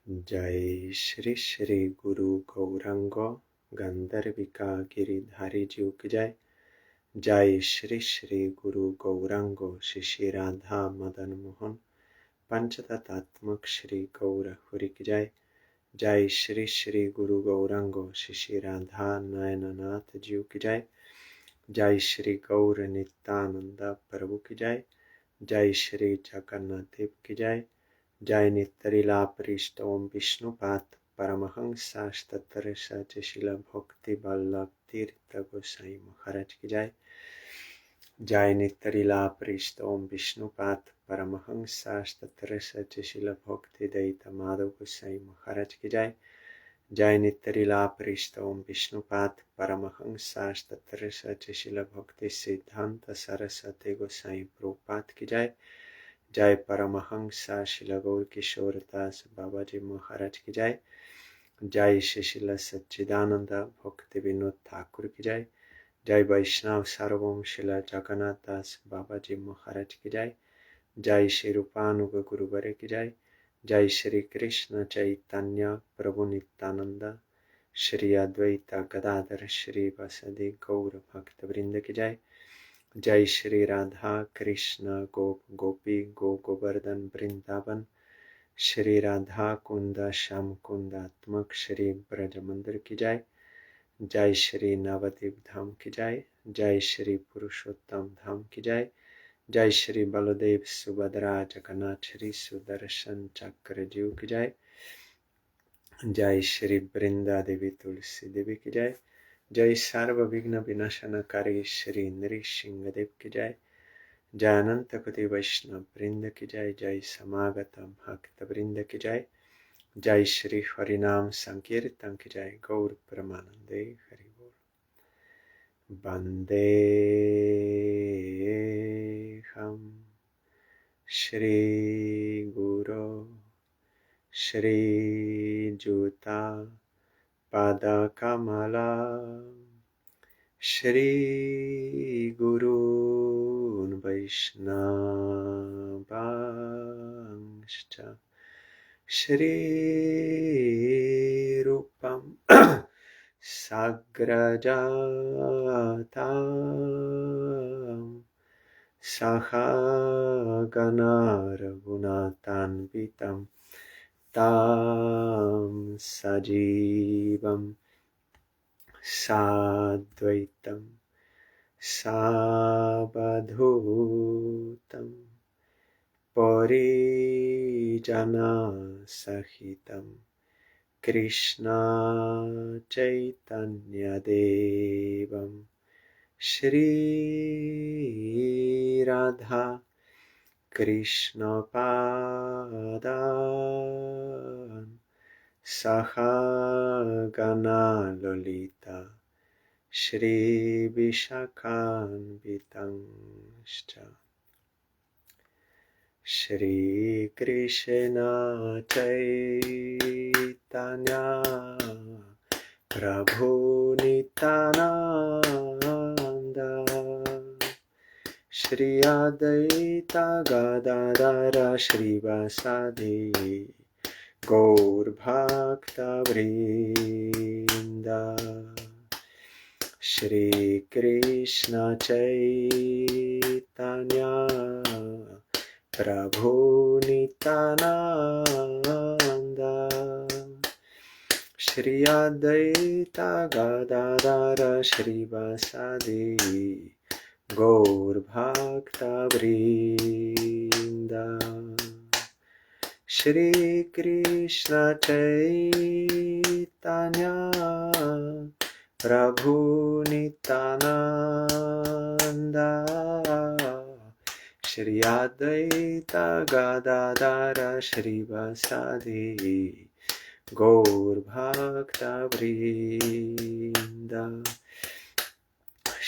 जय श्री श्री गुरु गौरांग गंधर्विका गिरिधारी जीव की जय। जय श्री श्री गुरु गौरांग श्री राधा मदन मोहन पंचतत्त्वात्मक श्री गौर हरि की जय। जय श्री श्री गुरु गौरांग श्री राधा नयननाथ जीव की जय। जय श्री गौर नित्यानंद प्रभु की जय। जय श्री जगन्नाथ देव की जय। जय नित्यलीला पृष्ठ ओम विष्णुपाद परमहंस तत्र सचिशिल भक्ति वल्लभ तीर्थ गोसाई महाराज की जय। जय नित्यलीला पृष्ठ ओम विष्णुपाद परमहंस तत्र सचिशिल भक्ति दैत माधव गोसाई महाराज की जय। जय नित्यलीला पृष्ठ ओम विष्णुपाद परमहंस तत्र सचिशिल भक्ति सिद्धांत सरस्वती गोसाई प्रभुपाद की जय। जय परमहंस शिल गौर किशोर दास बाबा जी महाराज की जय। जय शिशिल सच्चिदानंद भक्ति विनोद ठाकुर की जय। जय वैष्णव सार्वभौम शिला जगन्नाथ दास बाबा जी महाराज की जय। जय श्री रूपानुग गुरुवर की जय। जय श्री कृष्ण चैतन्य प्रभु नित्यानंद श्री अद्वैत गदाधर श्री वसदि गौर भक्त वृंद की जय। जय श्री राधा कृष्ण गोप गोपी गो गोवर्धन वृंदावन श्री राधा कुंद श्याम कुंदात्मक श्री ब्रज मंदिर की जय। जय श्री नवद्वीप धाम की जय। जय श्री पुरुषोत्तम धाम की जय। जय श्री बलदेव सुभद्रा जगन्नाथ श्री सुदर्शन चक्र जीव की जय। जय श्री वृंदा देवी तुलसी देवी की जय। जय सर्व विघ्न विनाशनकारी श्री नृसिंह देव की जय। जय अनंत कोटि वैष्णव वृंद की जय। जय समागत भक्त वृंद की जय। जय श्री हरिनाम संकीर्तन की जय। गौर परमानंदे हरि बोल। वंदे हम श्री गुरु श्री जुता पाद कमला श्री गुरून् वैष्णवांश्च श्री रूपं साग्रजातं सहगना रघुनाथान्वितं तं सजीवं साद्वैतं सावधूतं परिजनसहितं कृष्ण चैतन्यदेवं श्री राधा कृष्णपादान् सहगना ललिता श्री विशाखान्वितांश्च श्री कृष्ण चैतन्य प्रभु नित्यानंद श्री अद्वैत गदाधर श्रीवासादि गौर भक्त वृंद श्री कृष्ण चैतन्य प्रभु नित्यानंद श्री अद्वैत गदाधर श्रीवासादि गौर भक्त वृंद श्री कृष्ण चैतन्य प्रभु नित्यानंद श्री अद्वैत गदाधर श्रीवासादि गौर भक्त वृंद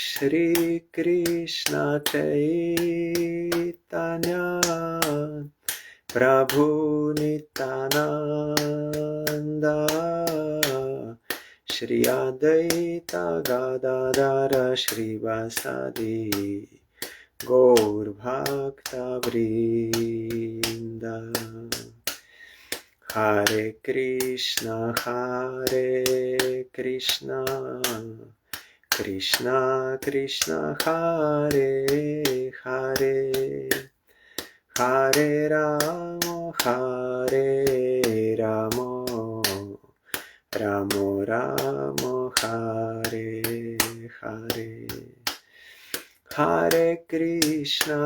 श्री कृष्ण चैतन्य प्रभु नित्यानंद श्री अद्वैत गदाधर श्रीवासादि गौर भक्त वृंद Hare Krishna, Krishna Krishna, Hare Hare, Hare Rama, Rama Rama, Hare Hare. Hare Krishna,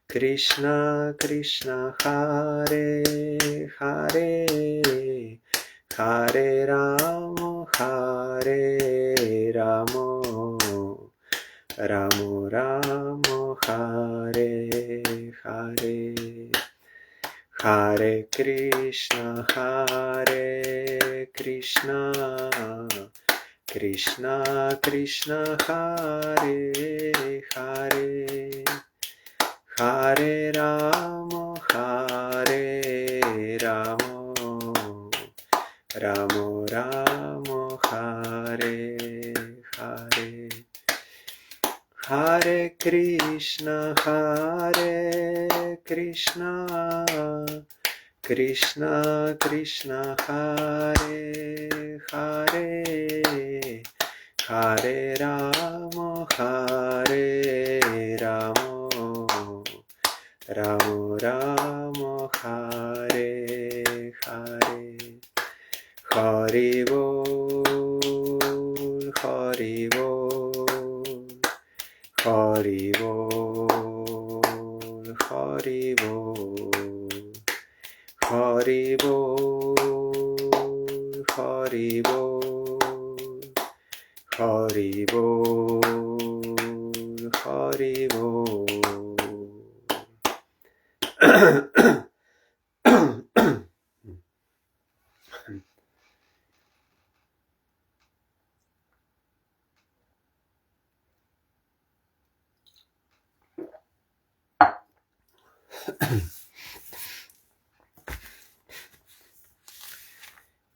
Krishna Krishna, Hare Hare, Hare Rama, Rama Rama, Hare Hare. Hare Krishna, Krishna Krishna, Hare Hare, Hare Rama, Rama Rama, Hare Hare. Hare Krishna, Krishna Krishna, Hare Hare, Hare Rama, Rama Rama, Hare Hare. Hari Bol, Hari Bol, Hari Bol, Hari Bol, Hari Bol, Hari Bol, Hari Bol, Hari Bol.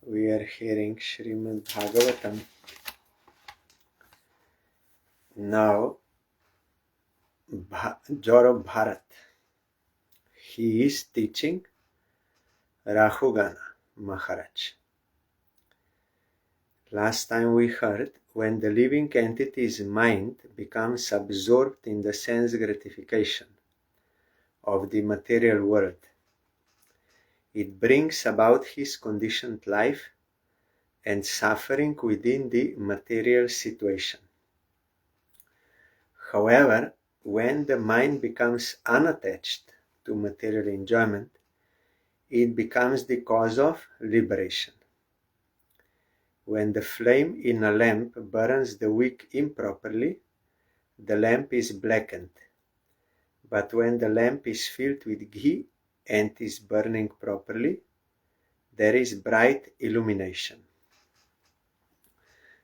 We are hearing SRIMAD BHAGAVATAM. Now, Jor of Bharat. He is teaching Rahugana Maharaj. Last time we heard, when the living entity's mind becomes absorbed in the sense gratification of the material world, it brings about his conditioned life and suffering within the material situation. However, when the mind becomes unattached to material enjoyment, it becomes the cause of liberation. When the flame in a lamp burns the wick improperly, the lamp is blackened. But when the lamp is filled with ghee and is burning properly, there is bright illumination.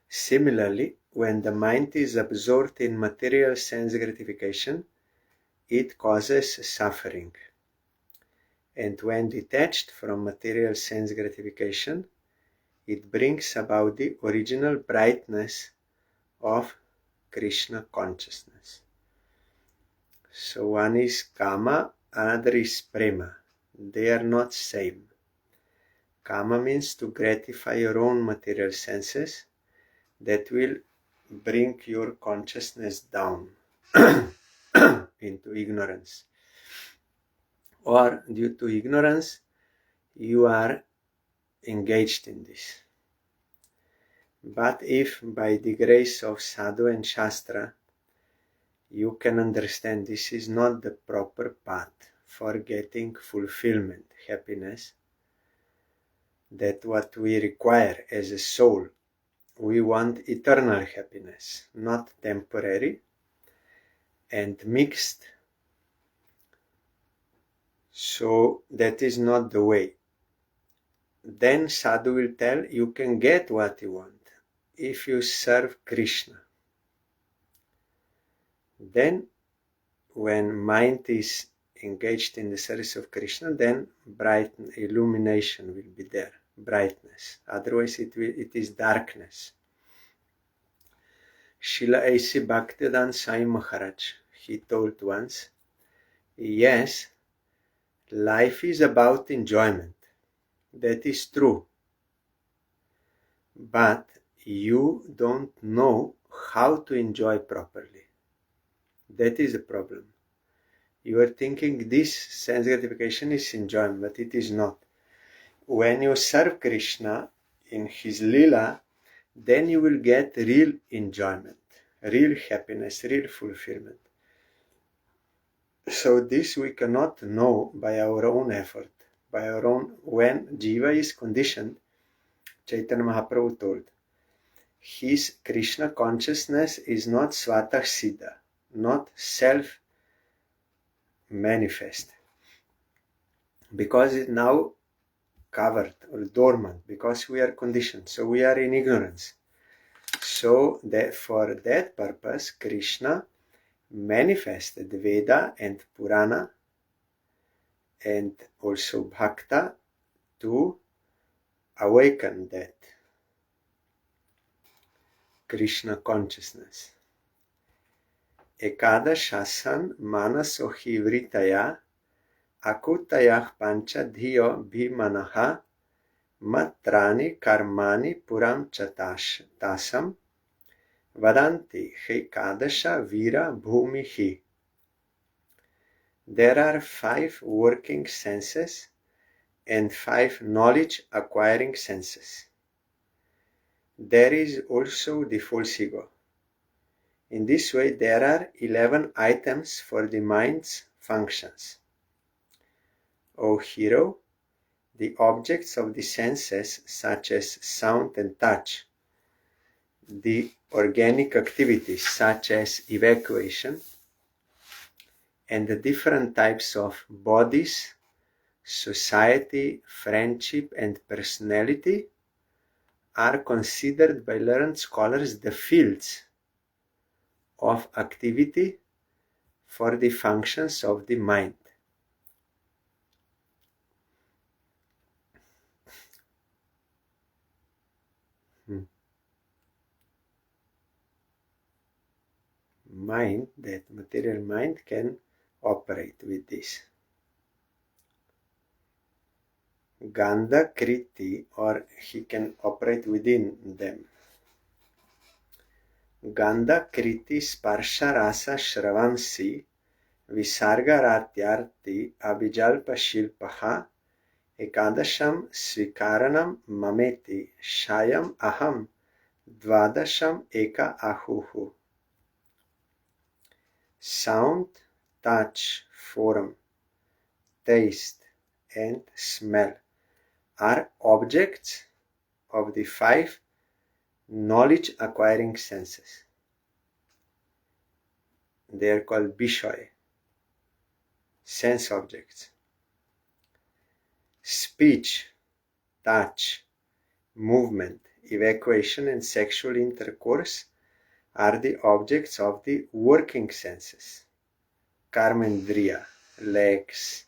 Similarly, when the mind is absorbed in material sense gratification, it causes suffering. And when detached from material sense gratification, it brings about the original brightness of Krishna consciousness. So one is Kama, another is Prema. They are not same. Kama means to gratify your own material senses. That will bring your consciousness down into ignorance. Or due to ignorance, you are engaged in this. But if by the grace of Sadhu and Shastra, you can understand this is not the proper path for getting fulfillment, happiness, that what we require as a soul, we want eternal happiness, not temporary and mixed. So that is not the way. Then Sadhu will tell you can get what you want if you serve Krishna. Then when mind is engaged in the service of Krishna, then bright illumination will be there, brightness. Otherwise it is darkness. Srila A.C. Bhaktivedanta Swami Maharaj, he told once, yes, Life is about enjoyment. That is true. But you don't know how to enjoy properly. That is the problem. You are thinking this sense gratification is enjoyment, but it is not. When you serve Krishna in his lila, then you will get real enjoyment, real happiness, real fulfillment. So this we cannot know by our own effort, by our own. When Jiva is conditioned, Chaitanya Mahaprabhu told, his Krishna consciousness is not Svatah Siddha, not self-manifest, because it's now covered or dormant, because we are conditioned, so we are in ignorance. So that for that purpose, Krishna manifested Veda and Purana and also Bhakta to awaken that Krishna consciousness. Ekadashasan manasohi vritaya akutayah pancha dhiyo bhimanaha matrani karmani puram chatasam vadanti hekadasha vira bhumihi. There are 5 working senses and 5 knowledge acquiring senses. There is also the false ego. In this way, there are 11 items for the mind's functions. O hero, the objects of the senses, such as sound and touch, the organic activities, such as evacuation, and the different types of bodies, society, friendship, and personality, are considered by learned scholars the fields of activity for the functions of the mind. Mind, that material mind, can operate with this. Gandha Kriti, or he can operate within them. Gandha Kriti Sparsha Rasa Shravansi Visarga Ratyarti Abhijalpa Shilpaha Ekadasham Svikaranam Mameti Shayam Aham Dvadasham Eka Ahuhu. Sound, touch, form, taste, and smell are objects of the 5 knowledge acquiring senses. They are called Bishoy, sense objects. Speech, touch, movement, evacuation, and sexual intercourse are the objects of the working senses. Karmendriya, legs,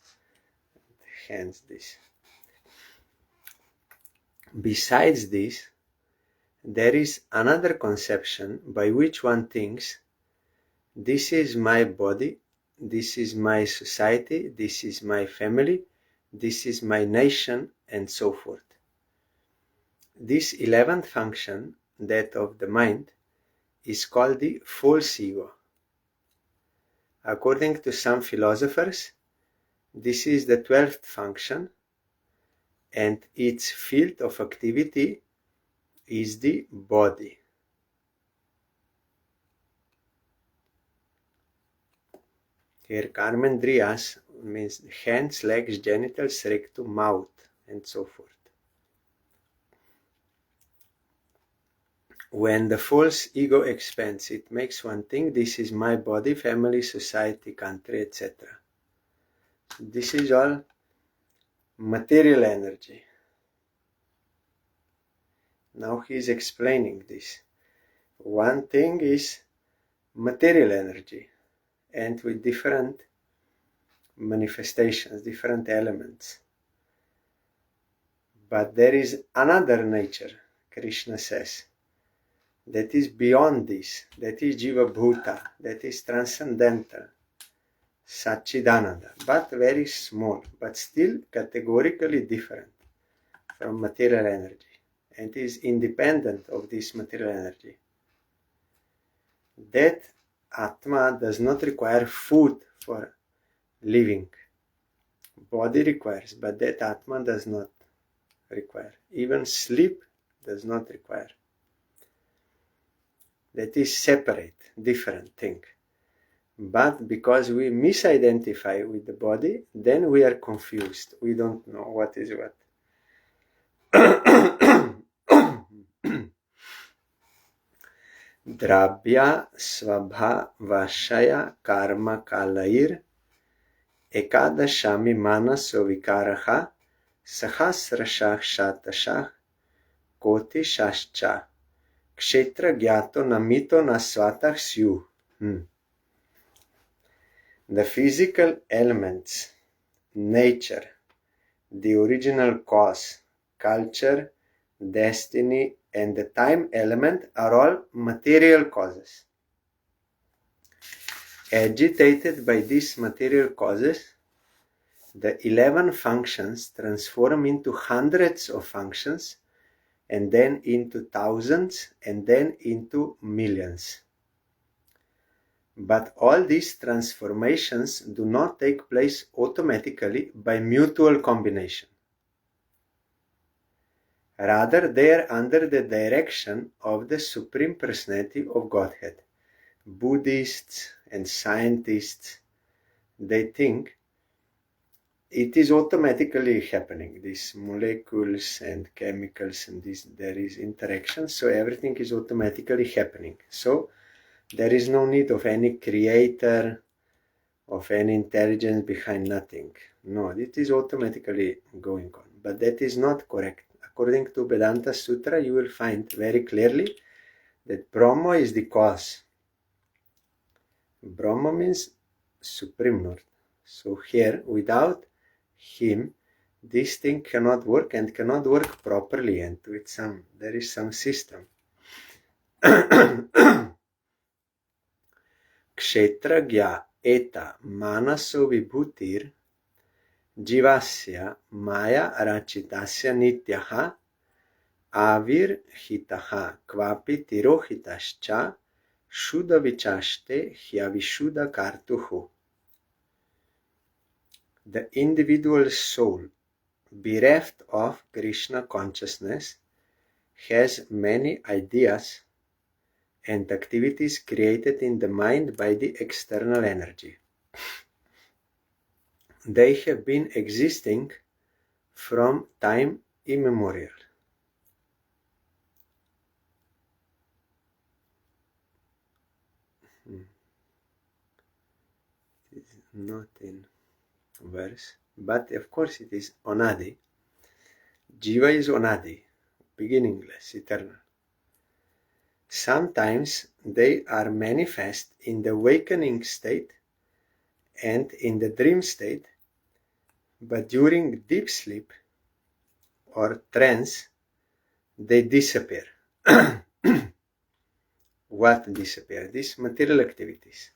hands, this. Besides this, there is another conception by which one thinks, this is my body, this is my society, this is my family, this is my nation, and so forth. This 11th function, that of the mind, is called the false ego. According to some philosophers, this is the 12th function, and its field of activity is the body. Here, karmendriyas means hands, legs, genitals, rectum, mouth, and so forth. When the false ego expands, it makes one think, this is my body, family, society, country, etc. This is all material energy. Now he is explaining this. One thing is material energy, and with different manifestations, different elements. But there is another nature, Krishna says, that is beyond this, that is Jiva Bhuta, that is transcendental. Satchidananda, but very small, but still categorically different from material energy, and is independent of this material energy. That Atma does not require food for living. Body requires, but that Atma does not require. Even sleep does not require. That is separate, different thing. But because we misidentify with the body, then we are confused. We don't know what is what. Drabya svabha vashaya karma kalair ekadashami manaso vikaraha sahasrashah shatashah koti shashcha kshetra gyato namito nasvatah syu. The physical elements, nature, the original cause, culture, destiny, and the time element are all material causes. Agitated by these material causes, the 11 functions transform into hundreds of functions, and then into thousands, and then into millions. But all these transformations do not take place automatically by mutual combination. Rather, they are under the direction of the Supreme Personality of Godhead. Buddhists and scientists, they think it is automatically happening. These molecules and chemicals and there is interaction, so everything is automatically happening. So there is no need of any creator, of any intelligence behind nothing. No, it is automatically going on. But that is not correct. According to Vedanta Sutra, you will find very clearly that Brahma is the cause. Brahma means Supreme Lord. So here, without him, this thing cannot work and cannot work properly, and with there is some system. Kshetragya eta manaso vibhutir jivasya maya rachitasya nityaha avir hitaha kvapi tirohitascha shuddha vichaste hyavishuddha kartuhu. The individual soul, bereft of Krishna consciousness, has many ideas and activities created in the mind by the external energy. They have been existing from time immemorial. It is not in verse, but of course it is Onadi. Jiva is Onadi, beginningless, eternal. Sometimes they are manifest in the awakening state and in the dream state, but during deep sleep or trance, they disappear. What disappear? These material activities.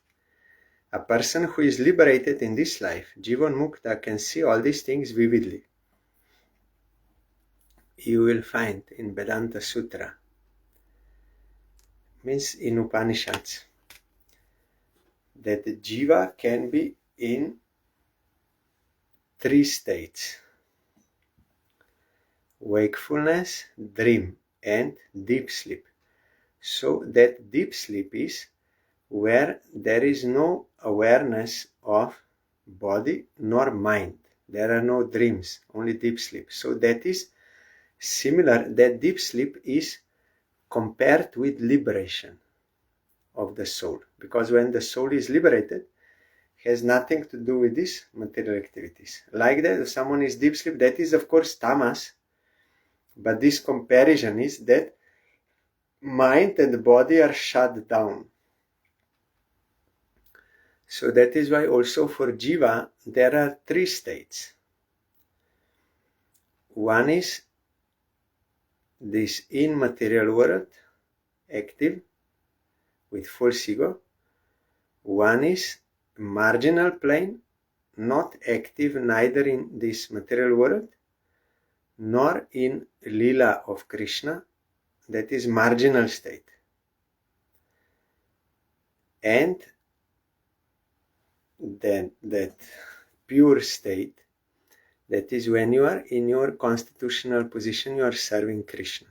A person who is liberated in this life, Jivan Mukta, can see all these things vividly. You will find in Vedanta Sutra, means in Upanishads, that the Jiva can be in 3 states: wakefulness, dream, and deep sleep. So that deep sleep is where there is no awareness of body nor mind. There are no dreams, only deep sleep. So that is similar, that deep sleep is compared with liberation of the soul. Because when the soul is liberated, it has nothing to do with these material activities. Like that, if someone is deep sleep, that is of course tamas, but this comparison is that mind and body are shut down. So that is why also for Jiva there are 3 states. One is this immaterial world, active, with false ego. One is marginal plane, not active neither in this material world nor in Lila of Krishna, that is marginal state. And then that pure state, that is when you are in your constitutional position, you are serving Krishna.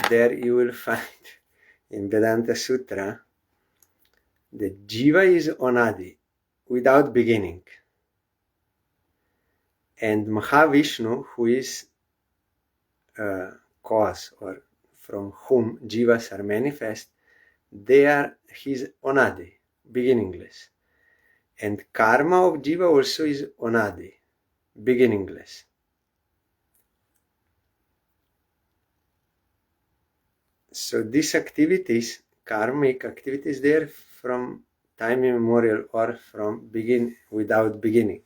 There you will find in Vedanta Sutra that Jiva is Onadi, without beginning. And Mahavishnu, who is cause, or from whom Jivas are manifest, they are his Onadi, beginningless. And karma of Jiva also is Onadi, beginningless. So these activities, karmic activities, they are from time immemorial or from without beginning.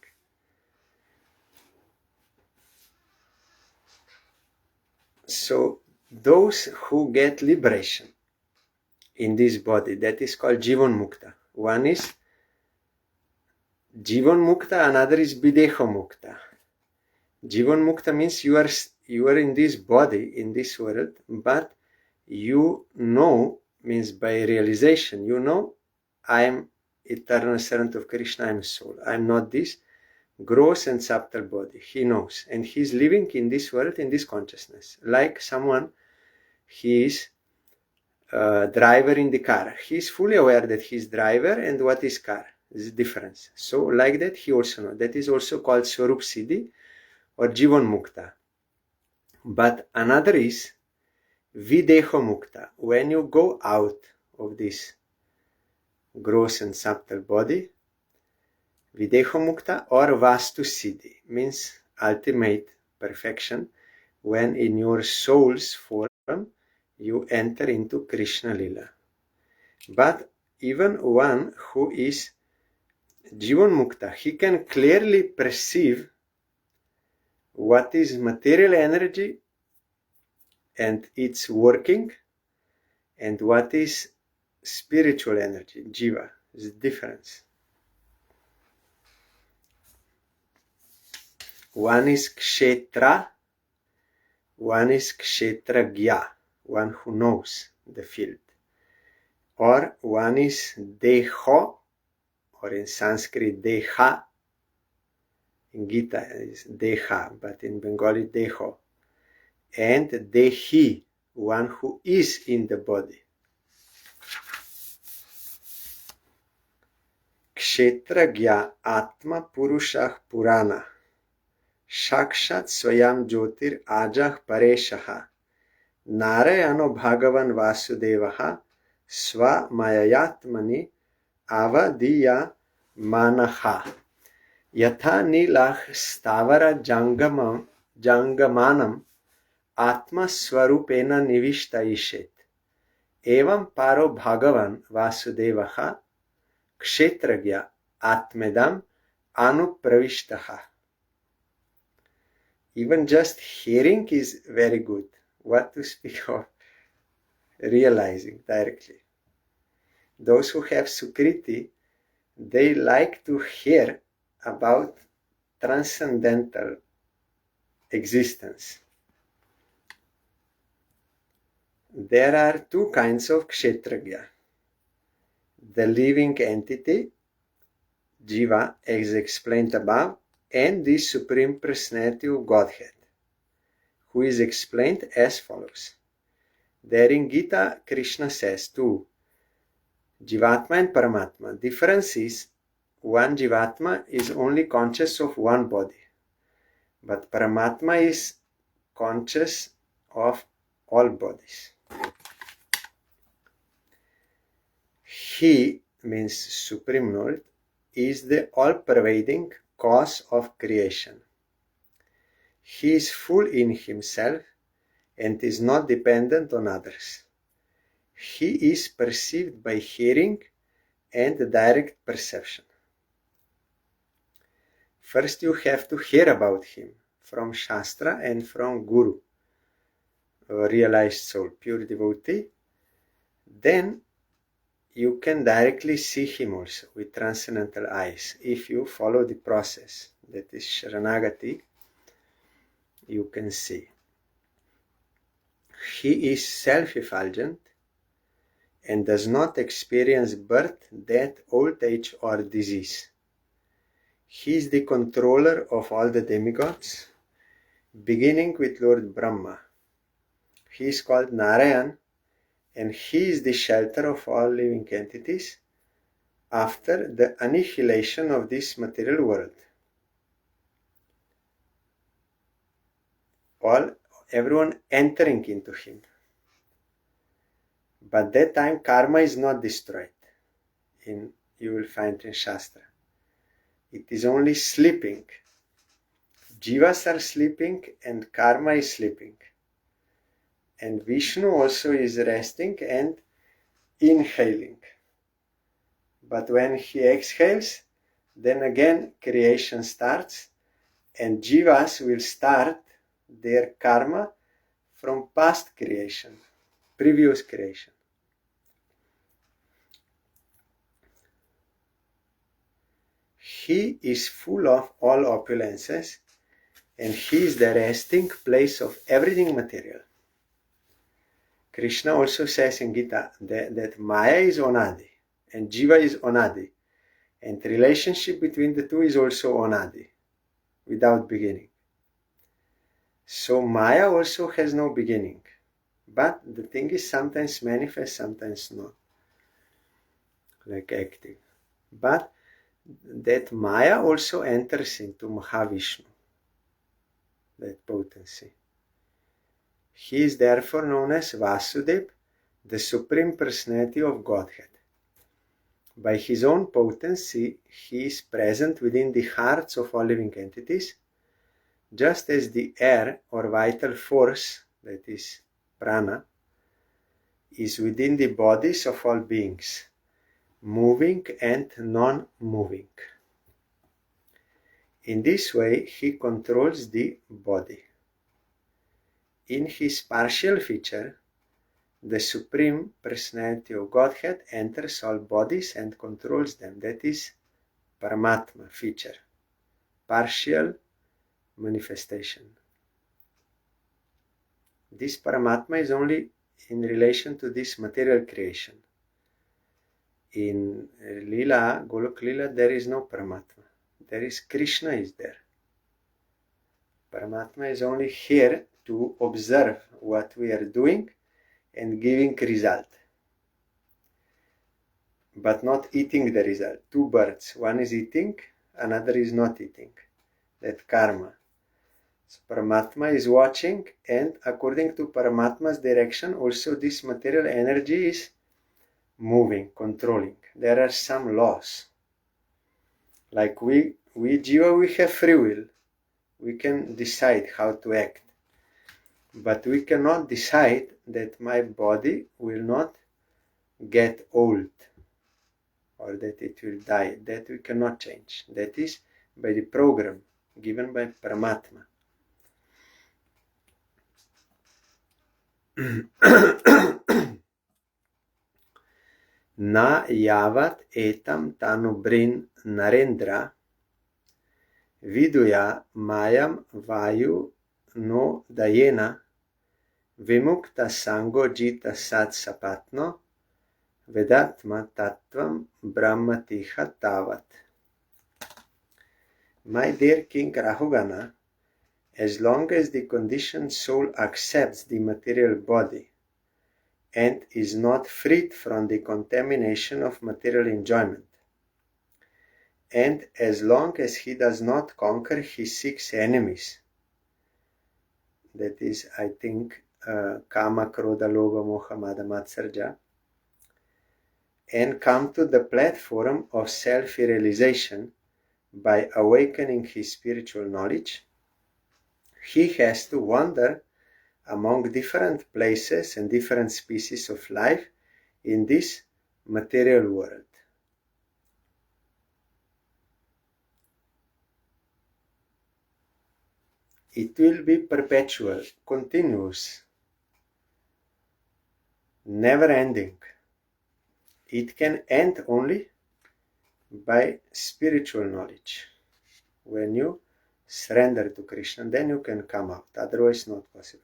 So those who get liberation in this body, that is called Jivan Mukta. One is Jivan Mukta, another is Videha Mukta. Jivan Mukta means you are in this body, in this world, but you know, means by realization, you know, I am eternal servant of Krishna, I am soul. I am not this gross and subtle body. He knows. And he is living in this world, in this consciousness. Like someone, he is a driver in the car. He is fully aware that he is driver and what is car. This is the difference. So like that, he also knows. That is also called Swarup Siddhi or Jivan Mukta. But another is Videha Mukta. When you go out of this gross and subtle body, Videha Mukta or Vastu Siddhi means ultimate perfection, when in your soul's form you enter into Krishna Lila. But even one who is Jivan Mukta, he can clearly perceive what is material energy and its working, and what is spiritual energy, Jiva. Is the difference. One is Kshetra, one is Kshetragya, one who knows the field. Or one is Deho, or in Sanskrit Deha. In Gita is Deha, but in Bengali Deho. And Dehi, one who is in the body. Kshetragya Atma Purushah Purana Shakshat Swayam Jyotir Ajah Pareshaha Narayano Bhagavan Vasudevaha Swa Mayayatmani Avadiya Manaha Yatha Nilach Stavara Jangamanam Atma Swarupena Nivishta Ishet Evam Paro Bhagavan Vasudevaha Kshetragya Atmedam Anupravishtaha. Even just hearing is very good. What to speak of realizing directly. Those who have Sukriti, they like to hear about transcendental existence. There are two kinds of Kshetragya. The living entity, Jiva, as explained above, and the Supreme Personality of Godhead, who is explained as follows. There in Gita, Krishna says to Jivatma and Paramatma, difference is one Jivatma is only conscious of one body, but Paramatma is conscious of all bodies. He, means Supreme Lord, is the all-pervading cause of creation. He is full in himself and is not dependent on others. He is perceived by hearing and direct perception. First you have to hear about him from Shastra and from Guru. realized soul, pure devotee, then you can directly see him also with transcendental eyes. If you follow the process, that is Sharanagati, you can see. He is self-effulgent and does not experience birth, death, old age, or disease. He is the controller of all the demigods, beginning with Lord Brahma. He is called Narayan, and he is the shelter of all living entities after the annihilation of this material world. Everyone entering into him. But that time karma is not destroyed. You will find in Shastra. It is only sleeping. Jivas are sleeping and karma is sleeping. And Vishnu also is resting and inhaling. But when he exhales, then again creation starts, and Jivas will start their karma from past creation, previous creation. He is full of all opulences, and he is the resting place of everything material. Krishna also says in Gita that Maya is Onadi and Jiva is Onadi, and the relationship between the two is also Onadi, without beginning. So Maya also has no beginning, but the thing is sometimes manifest, sometimes not, like active. But that Maya also enters into Mahavishnu, that potency. He is therefore known as Vasudeva, the Supreme Personality of Godhead. By his own potency, he is present within the hearts of all living entities, just as the air or vital force, that is prana, is within the bodies of all beings, moving and non-moving. In this way, he controls the body. In his partial feature, the Supreme Personality of Godhead enters all bodies and controls them. That is Paramatma feature, partial manifestation. This Paramatma is only in relation to this material creation. In Lila, Golok Lila, there is no Paramatma. There is Krishna is there. Paramatma is only here to observe what we are doing and giving result, but not eating the result. Two birds, one is eating, another is not eating. That karma. So Paramatma is watching, and according to Paramatma's direction, also this material energy is moving, controlling. There are some laws. Like we Jiva, we have free will. We can decide how to act. But we cannot decide that my body will not get old or that it will die. That we cannot change. That is by the program given by Paramatma. Na yavat etam tanubrin Narendra viduya mayam vayu no dayena vimukta sango jita sat sapatno vedatma tattvam brahmatiha tavat. My dear King Rahugana, as long as the conditioned soul accepts the material body and is not freed from the contamination of material enjoyment, and as long as he does not conquer his 6 enemies, that is, I think, Kama, Krodha, Lobha, Moha, Mada, Matsarja, and come to the platform of self-realization by awakening his spiritual knowledge, he has to wander among different places and different species of life in this material world. It will be perpetual, continuous. never ending. It can end only by spiritual knowledge. When you surrender to Krishna, then you can come out, otherwise not possible.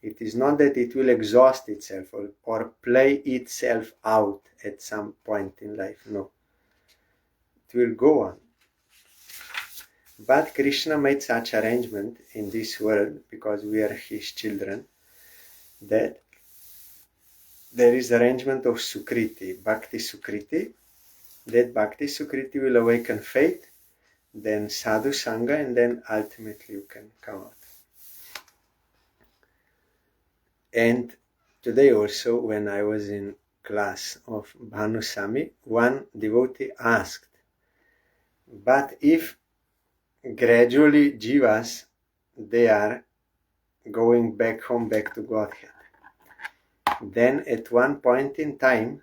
It is not that it will exhaust itself or play itself out at some point in life, no. It will go on. But Krishna made such arrangement in this world, because we are his children, that there is arrangement of Sukriti, Bhakti Sukriti. That Bhakti Sukriti will awaken faith, then Sadhu Sangha, and then ultimately you can come out. And today also, when I was in class of Bhanusami, one devotee asked, but if gradually jivas, they are going back home, back to Godhead, then at one point in time,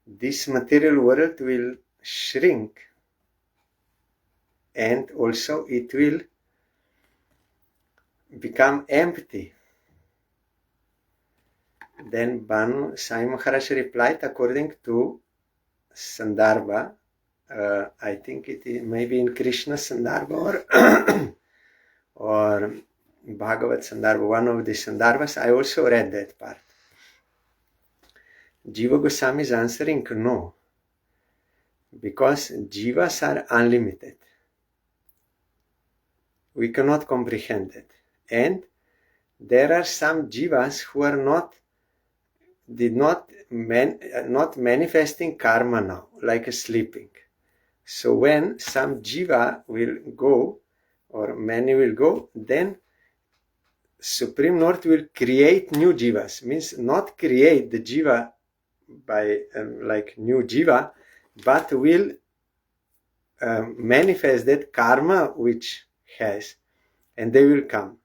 this material world will shrink, and also it will become empty. Then Banu Sai Maharaj replied according to Sandarbha, I think it is maybe in Krishna Sandarbha or Bhagavat Sandarbha, one of the Sandarbhas. I also read that part. Jiva Goswami is answering no, because jivas are unlimited. We cannot comprehend it. And there are some jivas who are not manifesting karma now, like sleeping. So when some jiva will go, or many will go, then Supreme Lord will create new jivas. Means not create the jiva by like new jiva, but will manifest that karma which has, and they will come.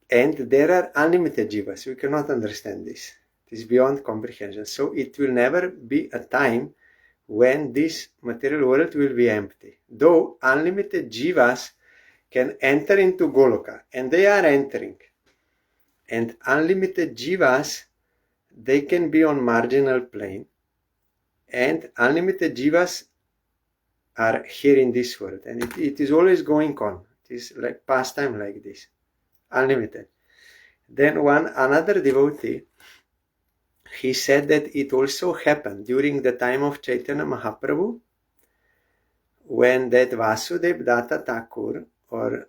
And there are unlimited jivas. We cannot understand this. It is beyond comprehension. So it will never be a time when this material world will be empty. Though unlimited jivas can enter into Goloka, and they are entering. And unlimited jivas, they can be on marginal plane, and unlimited jivas are here in this world, and it is always going on. It is like pastime like this, unlimited. Then another devotee, he said that it also happened during the time of Chaitanya Mahaprabhu, when that Vasudev Datta Thakur, or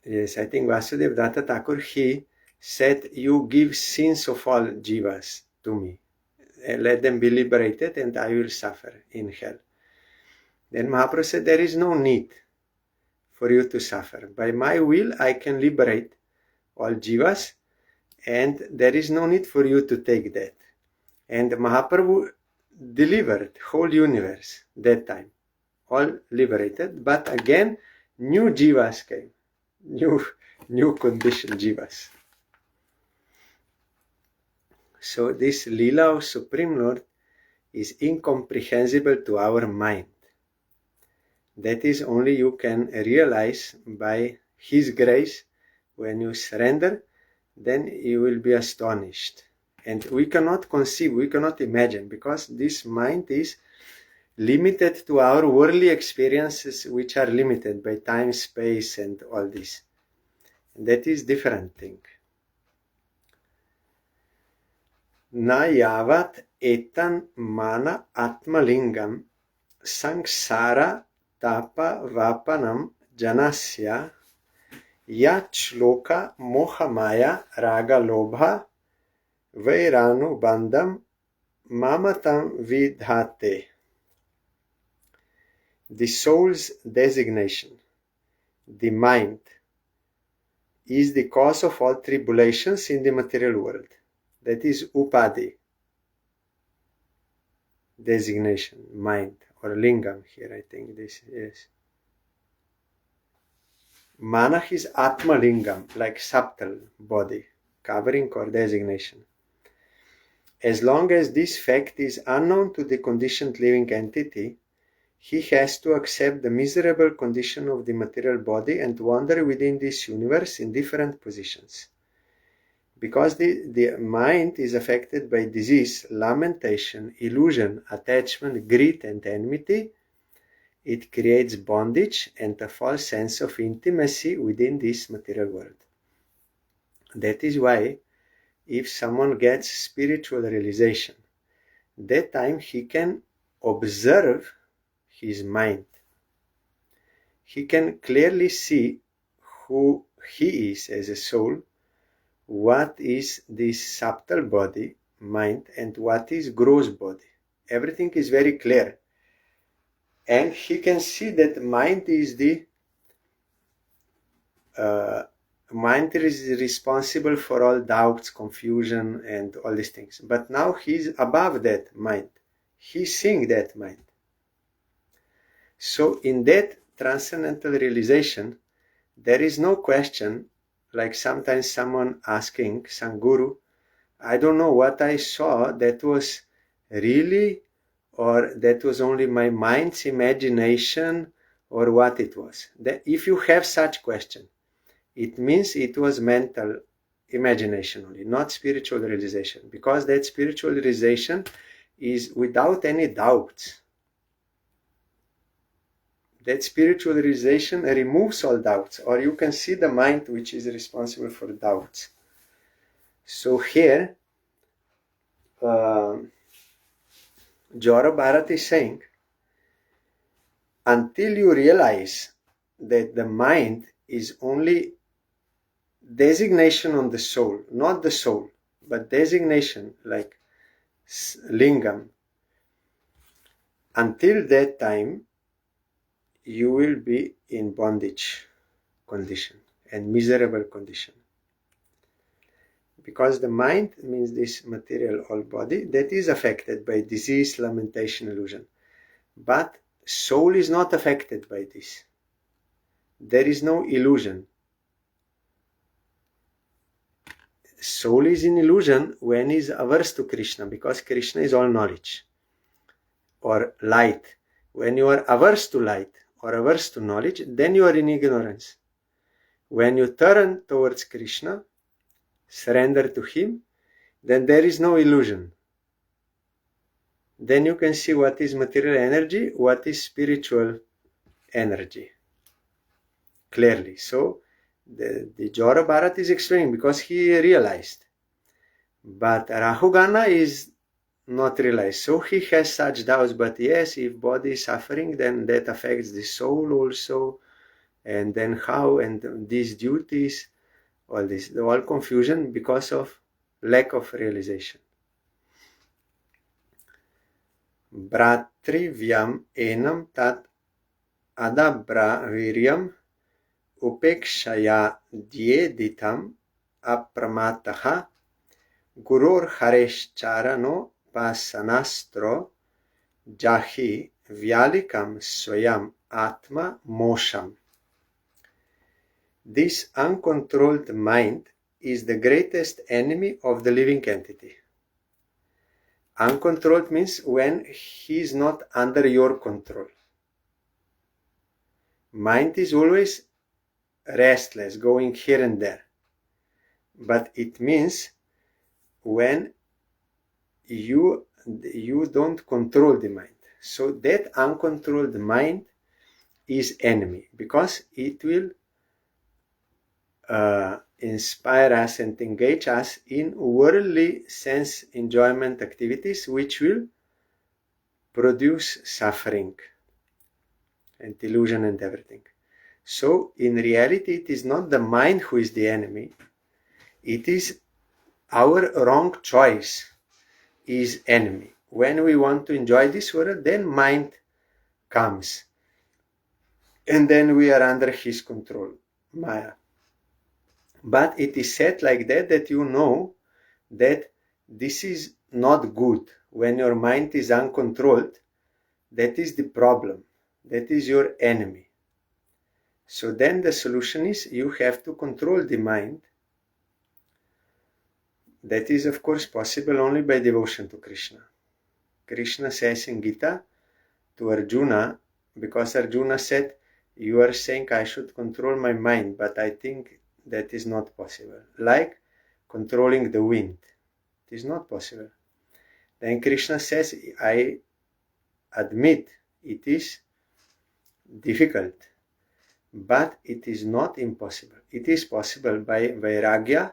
yes, I think Vasudev Datta Thakur, he said, you give sins of all jivas to me. Let them be liberated and I will suffer in hell. Then Mahaprabhu said, there is no need for you to suffer. By my will, I can liberate all jivas, and there is no need for you to take that. And Mahaprabhu delivered whole universe that time, all liberated, but again, new jivas came, new conditioned jivas. So this Leela of Supreme Lord is incomprehensible to our mind. That is only you can realize by His grace. When you surrender, then you will be astonished. And we cannot conceive, we cannot imagine, because this mind is limited to our worldly experiences, which are limited by time, space, and all this. And that is different thing. Na yavat etan mana atmalingam samsara tapa vapanam janasya yachloka mohamaya raga lobha vairanu bandam mamatam vidhate. The soul's designation, the mind, is the cause of all tribulations in the material world. That is upadi, designation, mind, or lingam here, I think this is. Mana is atma lingam, like subtle body, covering or designation. As long as this fact is unknown to the conditioned living entity, he has to accept the miserable condition of the material body and wander within this universe in different positions. Because the mind is affected by disease, lamentation, illusion, attachment, greed, and enmity, it creates bondage and a false sense of intimacy within this material world. That is why if someone gets spiritual realization, that time he can observe his mind. He can clearly see who he is as a soul, what is this subtle body, mind, and what is gross body. Everything is very clear. And he can see that mind is responsible for all doubts, confusion, and all these things. But now he's above that mind. He's seeing that mind. So in that transcendental realization, there is no question, like sometimes someone asking some guru, I don't know what I saw, that was really, or that was only my mind's imagination, or what it was. That if you have such question, it means it was mental imagination only, not spiritual realization, because that spiritual realization is without any doubts. That spiritual realization removes all doubts, or you can see the mind which is responsible for doubts. So here, Jora Bharat is saying, until you realize that the mind is only designation on the soul, not the soul, but designation like lingam, until that time you will be in bondage condition and miserable condition. Because the mind means this material whole body that is affected by disease, lamentation, illusion. But soul is not affected by this. There is no illusion. Soul is in illusion when is averse to Krishna, because Krishna is all knowledge or light. When you are averse to light or averse to knowledge, then you are in ignorance. When you turn towards Krishna, surrender to him, then there is no illusion. Then you can see what is material energy, what is spiritual energy clearly. So the Jora Bharat is explaining because he realized, but Rahugana is not realized, so he has such doubts. But yes, if body is suffering, then that affects the soul also, and then how, and these duties, all this, all confusion because of lack of realization. Bhratrivyam enam tat adabraviryam upekshaya dyeditam apramataha gurur hareshcharano pasanastro jahi vyalikam swayam atma mosham. This uncontrolled mind is the greatest enemy of the living entity. Uncontrolled means when he is not under your control. Mind is always restless, going here and there. But it means when you don't control the mind. So that uncontrolled mind is enemy, because it will inspire us and engage us in worldly sense enjoyment activities, which will produce suffering and illusion and everything. So in reality, it is not the mind who is the enemy. It is our wrong choice is enemy. When we want to enjoy this world, then mind comes. And then we are under his control, Maya. But it is said like that, that you know that this is not good. When your mind is uncontrolled, that is the problem. That is your enemy. So then the solution is you have to control the mind. That is, of course, possible only by devotion to Krishna. Krishna says in Gita to Arjuna because Arjuna said, you are saying I should control my mind, but I think that is not possible. Like controlling the wind. It is not possible. Then Krishna says, I admit it is difficult, but it is not impossible. It is possible by Vairagya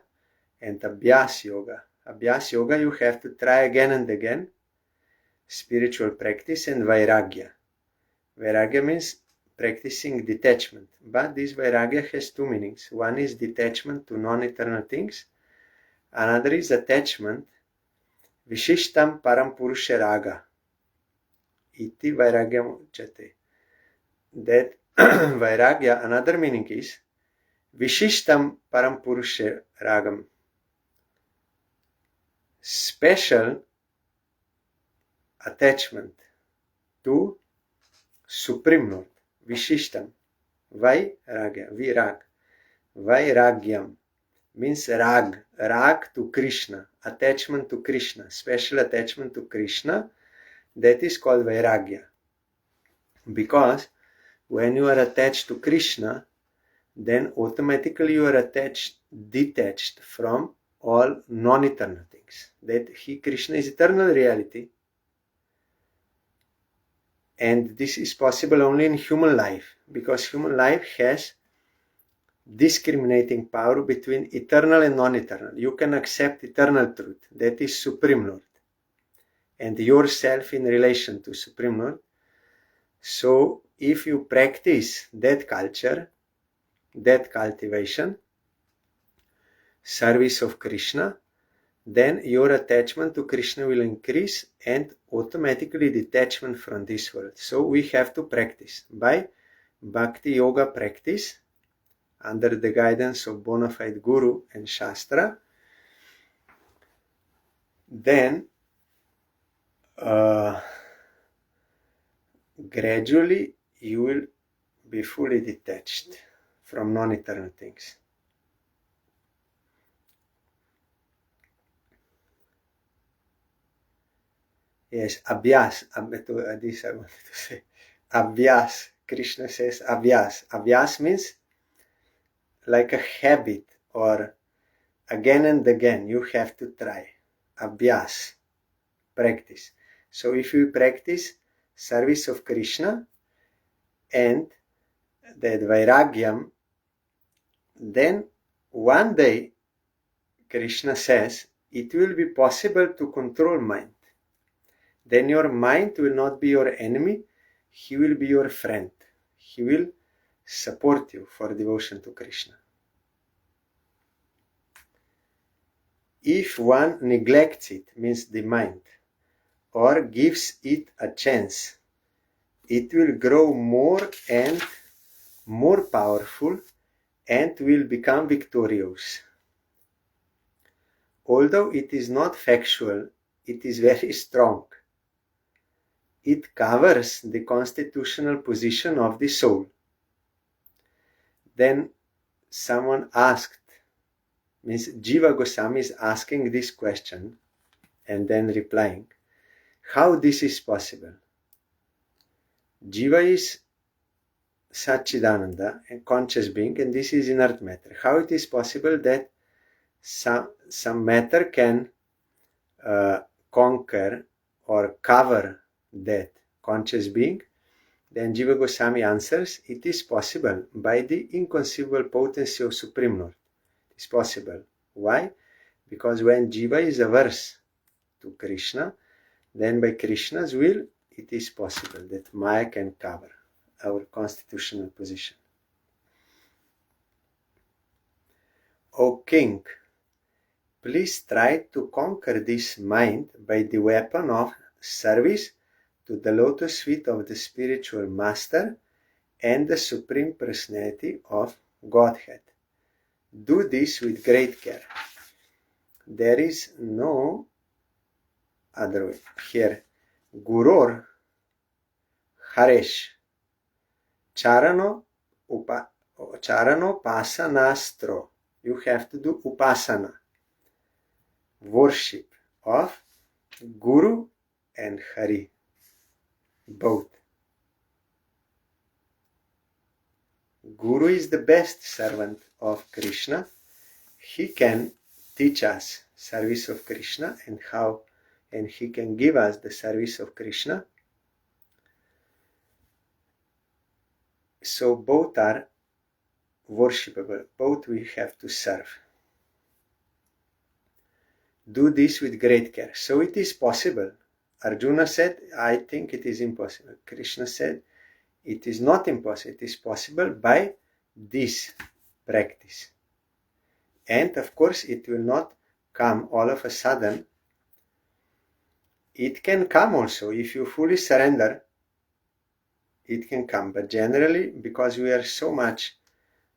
and Abhyas Yoga. Abhyas Yoga, you have to try again and again. Spiritual practice and Vairagya. Vairagya means practicing detachment. But this Vairagya has two meanings. One is detachment to non-eternal things. Another is attachment, Vishishtam Param Purusha Raga. Iti Vairagyam Uchate. That Vairagya, another meaning is Vishishtam Param Purusha Ragam. Special attachment to Supreme Lord. Vishishtam. Vairagya. Virag. Vairagyam means rag. Rag to Krishna. Attachment to Krishna. Special attachment to Krishna. That is called Vairagya. Because when you are attached to Krishna, then automatically you are detached from all non-eternal things. That Krishna is eternal reality. And this is possible only in human life, because human life has discriminating power between eternal and non-eternal. You can accept eternal truth, that is Supreme Lord, and yourself in relation to Supreme Lord. So if you practice that culture, that cultivation, service of Krishna, then your attachment to Krishna will increase and automatically detachment from this world. So we have to practice by Bhakti Yoga practice under the guidance of bona fide Guru and Shastra. Then gradually you will be fully detached from non-eternal things. Yes, abhyas. This I wanted to say. Abhyas. Krishna says abhyas. Abhyas means like a habit, or again and again you have to try. Abhyas. Practice. So if you practice service of Krishna and that Vairagyam, then one day Krishna says it will be possible to control mind. Then your mind will not be your enemy, he will be your friend. He will support you for devotion to Krishna. If one neglects it, means the mind, or gives it a chance, it will grow more and more powerful and will become victorious. Although it is not factual, it is very strong. It covers the constitutional position of the soul. Then someone asked, means Jiva Goswami is asking this question and then replying, how this is possible? Jiva is Satchidananda, a conscious being, and this is inert matter. How it is possible that some matter can conquer or cover that conscious being? Then Jiva Goswami answers, it is possible by the inconceivable potency of Supreme Lord. It is possible. Why? Because when Jiva is averse to Krishna, then by Krishna's will, it is possible that Maya can cover our constitutional position. O King, please try to conquer this mind by the weapon of service to the lotus feet of the spiritual master and the Supreme Personality of Godhead. Do this with great care. There is no other way. Here, Guror Haresh Charano Pasanastro. You have to do Upasana, worship of Guru and Hari, both. Guru is the best servant of Krishna. He can teach us service of Krishna and he can give us the service of Krishna. So both are worshipable, both we have to serve. Do this with great care. So it is possible. Arjuna said, I think it is impossible. Krishna said, it is not impossible. It is possible by this practice. And of course, it will not come all of a sudden. It can come also if you fully surrender. It can come. But generally, because we are so much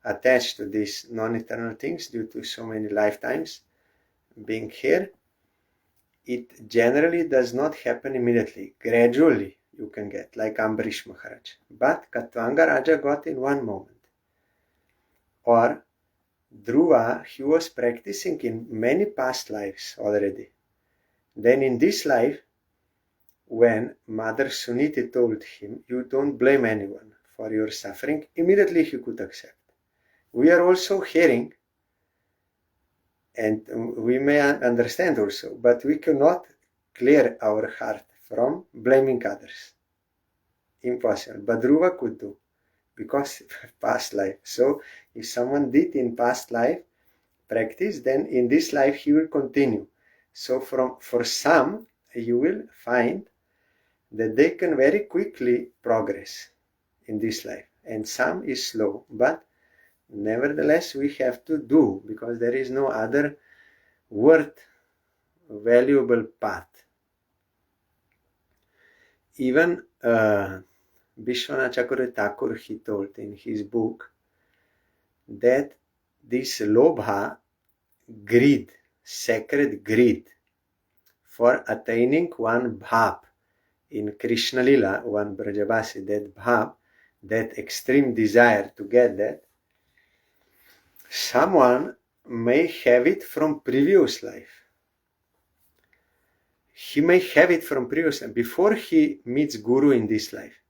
attached to these non-eternal things due to so many lifetimes being here, it generally does not happen immediately. Gradually you can get, like Ambarish Maharaj. But Katvanga Raja got in one moment. Or Dhruva, he was practicing in many past lives already. Then in this life, when Mother Suniti told him, you don't blame anyone for your suffering, immediately he could accept. We are also hearing, and we may understand also, but we cannot clear our heart from blaming others. Impossible. But Dhruva could do, because past life. So if someone did in past life practice, then in this life he will continue. So for some, you will find that they can very quickly progress in this life, and some is slow, but nevertheless we have to do, because there is no other valuable path. Even Vishwanath Chakravarti Thakur, he told in his book that this lobha, greed, sacred greed for attaining one bhav in Krishna Lila, one Brajavasi, that bhav, that extreme desire to get that, someone may have it from previous life. He may have it from previous life, before he meets Guru in this life.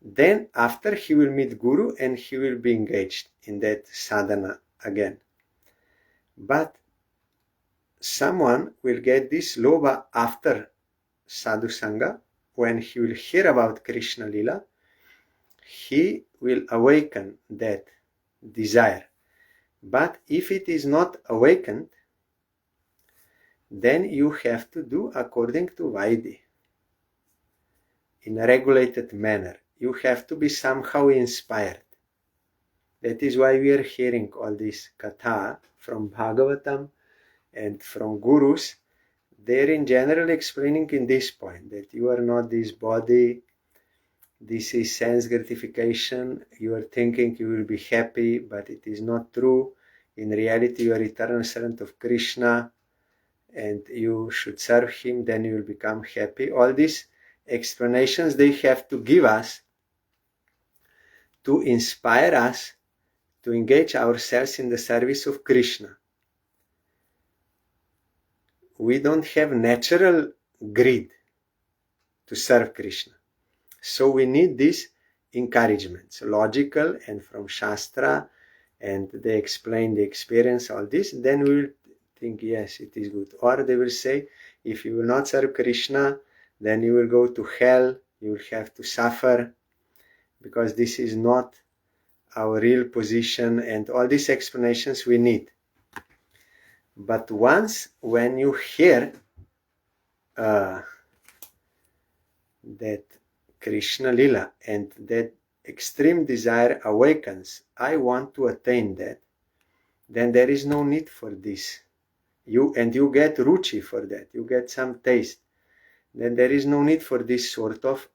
Then after he will meet Guru and he will be engaged in that sadhana again. But someone will get this lobha after sadhu sangha. When he will hear about Krishna Lila, he will awaken that desire. But if it is not awakened, then you have to do according to Vaidhi, in a regulated manner. You have to be somehow inspired. That is why we are hearing all this katha from Bhagavatam and from gurus. They are in general explaining in this point, that you are not this body, this is sense gratification, you are thinking you will be happy, but it is not true. In reality, you are eternal servant of Krishna, and you should serve him, then you will become happy. All these explanations they have to give us to inspire us to engage ourselves in the service of Krishna. We don't have natural greed to serve Krishna. So we need these encouragements, logical and from Shastra, and they explain the experience, all this, then we will think, yes, it is good. Or they will say, if you will not serve Krishna, then you will go to hell, you will have to suffer, because this is not our real position, and all these explanations we need. But once when you hear that Krishna Lila and that extreme desire awakens, I want to attain that, then there is no need for this. You get ruchi for that, you get some taste, then there is no need for this sort of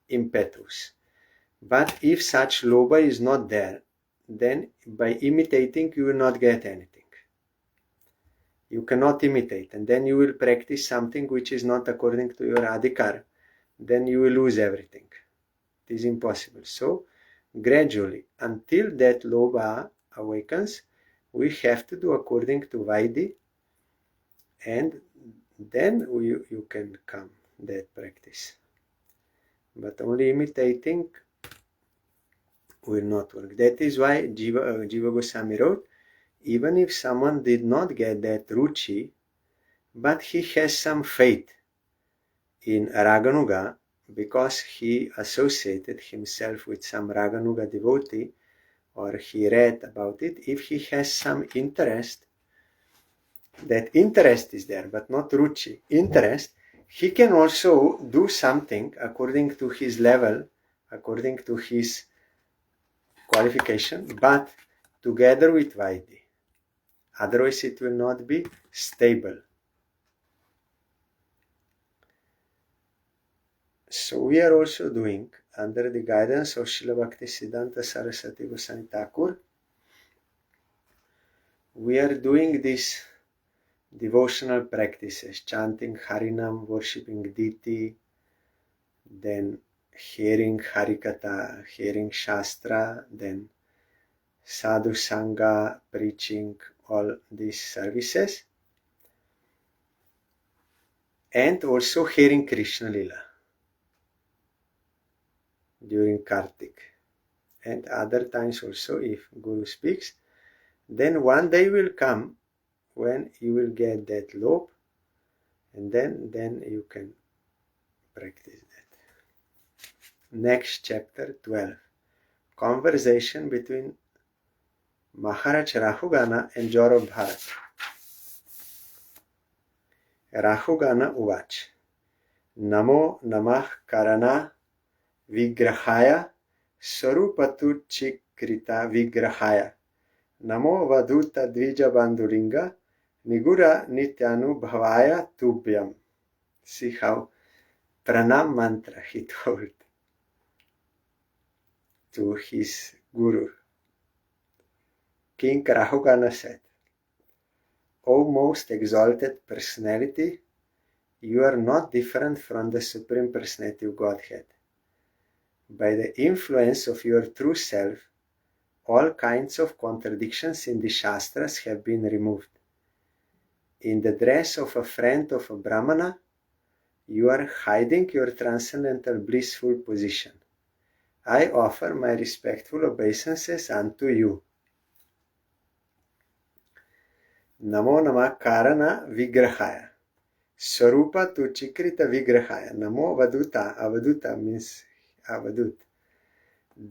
impetus. But if such lobha is not there, then by imitating you will not get anything. You cannot imitate, and then you will practice something which is not according to your adhikar, then you will lose everything. It is impossible. So gradually, until that lobha awakens, we have to do according to Vaidhi, and then you can come that practice. But only imitating will not work. That is why Jiva Goswami wrote, even if someone did not get that ruchi, but he has some faith in Raganuga because he associated himself with some Raganuga devotee, or he read about it, if he has some interest, that interest is there, but not ruchi, interest, he can also do something according to his level, according to his qualification, but together with Vaidhi. Otherwise it will not be stable. So we are also doing, under the guidance of Srila Bhakti Siddhanta Saraswati Goswami Thakur, we are doing these devotional practices, chanting Harinam, worshipping deity, then hearing Harikatha, hearing Shastra, then Sadhu Sangha, preaching, all these services, and also hearing Krishna Lila during Kartik, and other times also if Guru speaks. Then one day will come when you will get that lobe, and then you can practice that. Next, chapter 12. Conversation between Maharaj Rahugana and Jor of Bharat. Rahugana Uvach. Namo Namah Karana Vigrahaya Sarupatu Chikrita Vigrahaya Namo Vaduta Dvija Bandulinga Nigura Nityanu Bhavaya Tubhyam. See how Pranam mantra he told to his guru. King Rahugana said, O most exalted personality, you are not different from the Supreme Personality of Godhead. By the influence of your true self, all kinds of contradictions in the Shastras have been removed. In the dress of a friend of a Brahmana, you are hiding your transcendental blissful position. I offer my respectful obeisances unto you. Namo Namah Karana Vigrahaya Sarupa tu Chikrita Vigrahaya Namo Vaduta. Avaduta means Avadut.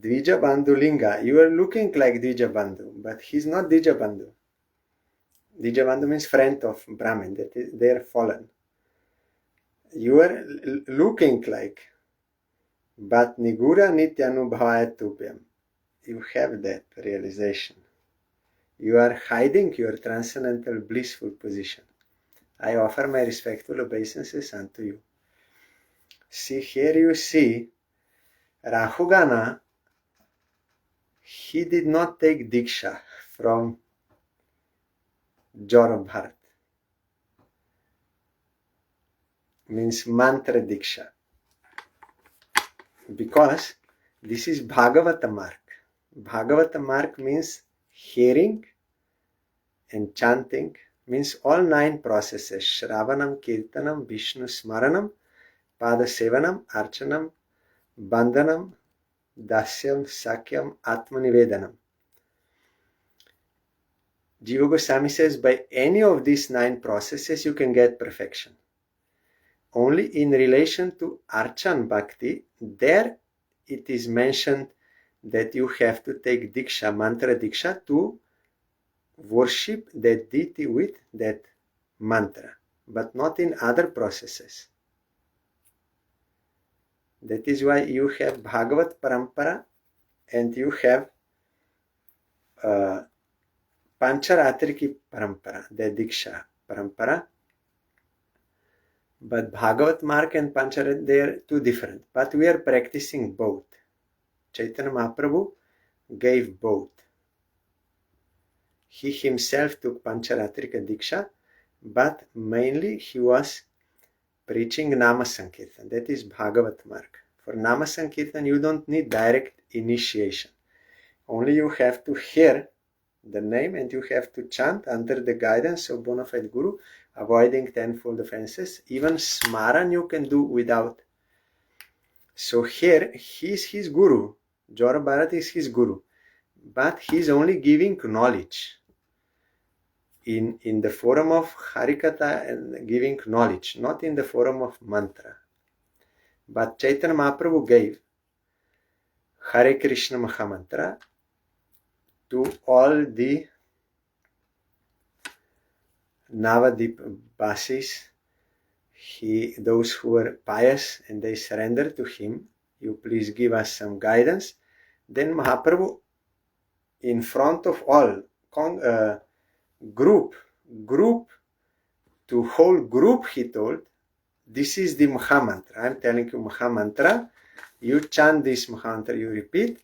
Dvija Bandhu Linga. You are looking like Dvija Bandhu, but he's not Dvija Bandhu. Dvija Bandhu means friend of Brahmin, that is, they are fallen. You are looking like, but Nigura Nityanubhavaya Tubhyam. You have that realization. You are hiding your transcendental blissful position. I offer my respectful obeisances unto you. See, here you see, Rahugana, he did not take Diksha from Jor of Bharat. Means mantra Diksha. Because this is Bhagavata mark. Bhagavata mark means hearing and chanting, means all 9 processes: Shravanam, Kirtanam, Vishnu Smaranam, Pada Sevanam, Archanam, Bandhanam, Dasyam, Sakyam, Atmanivedanam. Jiva Goswami says by any of these 9 processes you can get perfection. Only in relation to Archan Bhakti, there it is mentioned that you have to take Diksha, mantra Diksha, to worship that deity with that mantra, but not in other processes. That is why you have Bhagavat Parampara and you have Pancharatriki Parampara, the Diksha Parampara. But Bhagavat Mark and Pancharatriki, they are 2 different. But we are practicing both. Chaitanya Mahaprabhu gave both. He himself took Pancharatrika Diksha, but mainly he was preaching Nama Sankirtan. That is Bhagavat Mark. For Nama Sankirtan, you don't need direct initiation. Only you have to hear the name and you have to chant under the guidance of bona fide Guru, avoiding 10-fold offenses. Even Smaran you can do without. So here, he is his Guru. Jwara Bharat is his guru, but he is only giving knowledge in the form of Harikatha and giving knowledge, not in the form of mantra. But Chaitanya Mahaprabhu gave Hare Krishna Mahamantra to all the Navadip Basis, those who were pious and they surrendered to him. You please give us some guidance. Then Mahaprabhu, in front of all, group, to whole group, he told, this is the Mahamantra. I'm telling you Mahamantra. You chant this Mahamantra, you repeat,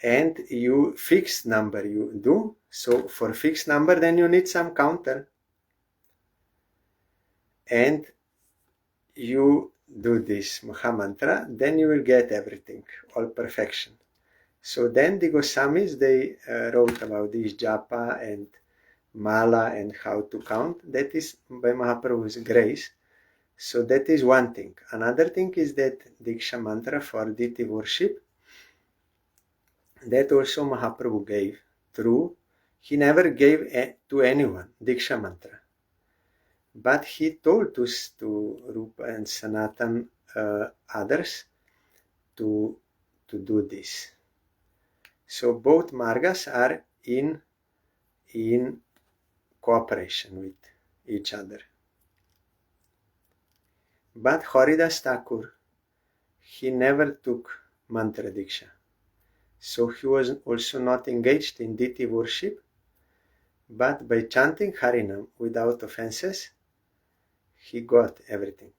and you fixed number you do. So for fixed number, then you need some counter. And you do this Mahamantra, then you will get everything, all perfection. So then the Goswamis, they wrote about this japa and mala and how to count. That is by Mahaprabhu's grace. So that is one thing. Another thing is that Diksha mantra for deity worship, that also Mahaprabhu gave through, he never gave to anyone Diksha mantra. But he told us, to Rupa and Sanatan, others, to do this. So both margas are in cooperation with each other. But Haridas Thakur, he never took mantra diksha. So he was also not engaged in deity worship, but by chanting Harinam without offenses, he got everything.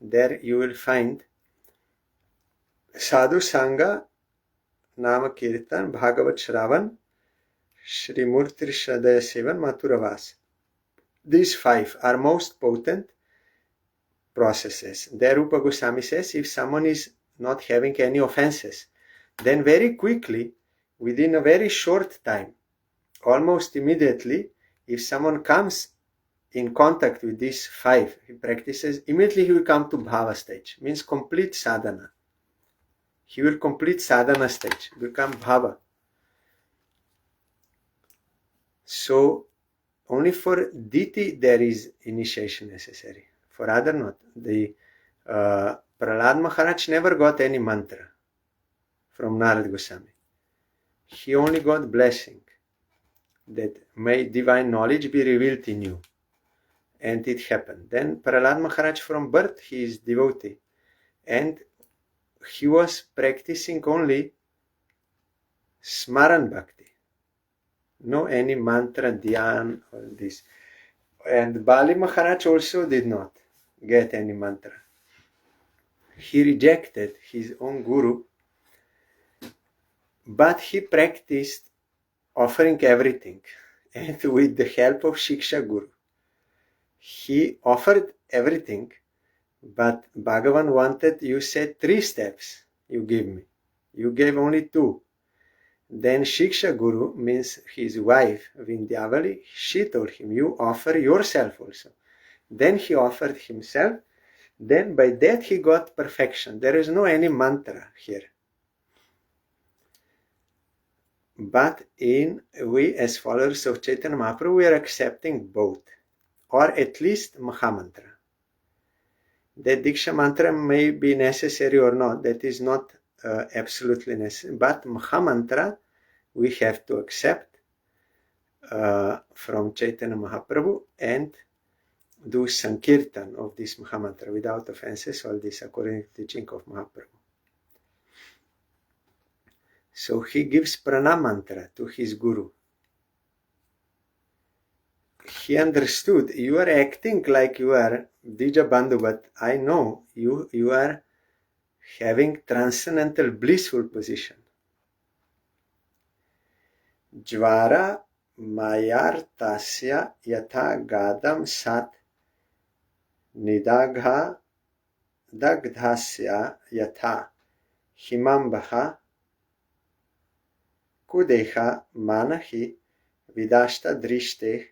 There you will find Sadhu Sangha, Nama Kirtan, Bhagavat Shravan, Shri Murti Shradaya Sevan, Mathuravas. These 5 are most potent processes. There Rupa Goswami says, if someone is not having any offenses, then very quickly, within a very short time, almost immediately, if someone comes in contact with these 5 practices, immediately he will come to bhava stage, means complete sadhana. He will complete sadhana stage, become bhava. So only for deity there is initiation necessary. For other not. The Prahlad Maharaj never got any mantra from Narad Goswami. He only got blessing that may divine knowledge be revealed in you. And it happened. Then Prahlad Maharaj from birth, he is devotee. And he was practicing only Smaran Bhakti. No any mantra, dhyan, or this. And Bali Maharaj also did not get any mantra. He rejected his own guru, but he practiced offering everything. And with the help of Shiksha Guru, he offered everything, but Bhagavan wanted, you said 3 steps you give me. You gave only 2. Then Shiksha Guru, means his wife Vindyavali, she told him, you offer yourself also. Then he offered himself. Then by that he got perfection. There is no any mantra here. But we as followers of Chaitanya Mahaprabhu, we are accepting both, or at least Mahamantra. The Diksha mantra may be necessary or not, that is not absolutely necessary, but Mahamantra we have to accept from Chaitanya Mahaprabhu and do Sankirtan of this Mahamantra without offenses, all this according to the teaching of Mahaprabhu. So he gives Pranam mantra to his Guru. He understood, you are acting like you are Dija Bandhu, but I know you are having transcendental blissful position. Jvara mayartasya yatha gadam sat nidagha dagdhasya yatha himambaha kudeha manahi vidashta drishte